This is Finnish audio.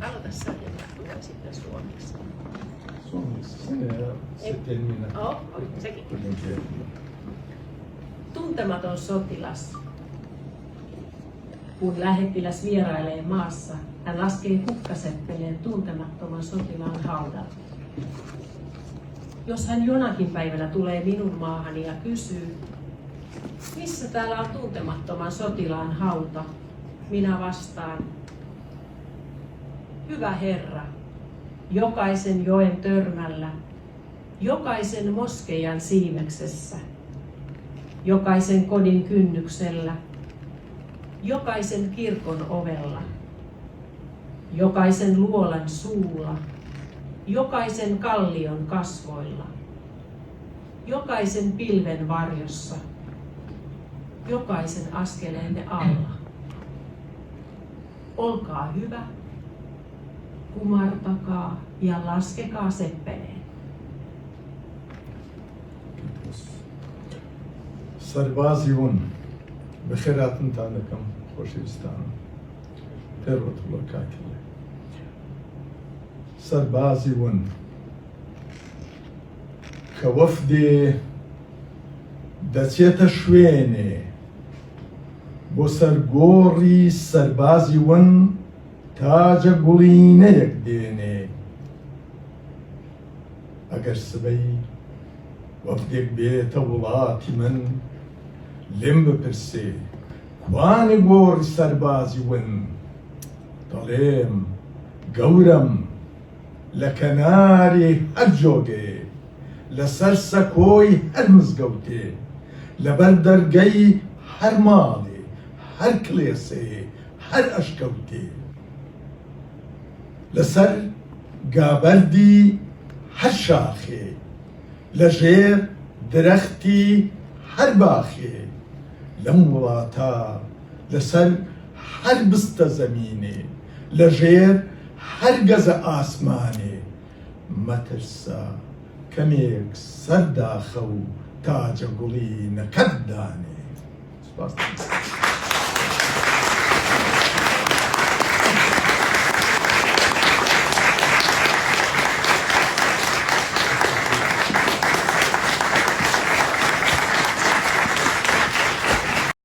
Aloita sä ja tulee sitten suomeksi. Suomeksi? Sitten minä. Sekin. Tuntematon sotilas. Kun lähettiläs vierailee maassa, hän laskee kukkaseppeleen tuntemattoman sotilaan haudalle. Jos hän jonakin päivänä tulee minun maahani ja kysyy, missä täällä on tuntemattoman sotilaan hauta, minä vastaan, hyvä Herra, jokaisen joen törmällä, jokaisen moskeijan siimeksessä, jokaisen kodin kynnyksellä, jokaisen kirkon ovella, jokaisen luolan suulla, jokaisen kallion kasvoilla, jokaisen pilven varjossa, jokaisen askeleenne alla. Olkaa hyvä, kumartakaa ja laskekaa seppeleen. سربازیون بخیراتن تانەکەم خۆشەویستانم پێڕۆتوڵە کاکەڵێ سەربازیون کە وەفدێ دەچێتە شوێنێ بۆ سەرگۆڕی سەربازی ون تاجە گوڵینەیەک دێنێ ئەگەر سبەی وەفدێک بێتە وڵاتی من لێم بپرسێ کوانێ گۆڕی سەربازی ون دەڵێم گەورم لە کەناری هەر جۆگێ لەسەر سەکۆی هەر مزگەوتێ لەبەر دەرگەی هەر ماڵێ هەر کڵێسێ هەر ئەشکەوتێ لەسەر گابەردی هەر شاخێ لەژێر درەختی هەر باخێ لەم وڵاتە لەسەر هەر بستە زەمینێ لەژێر هەر گەزە ئاسمانێ مەترسە کەمێک سەرداخە و تاجە گوڵینەکەت دانێ.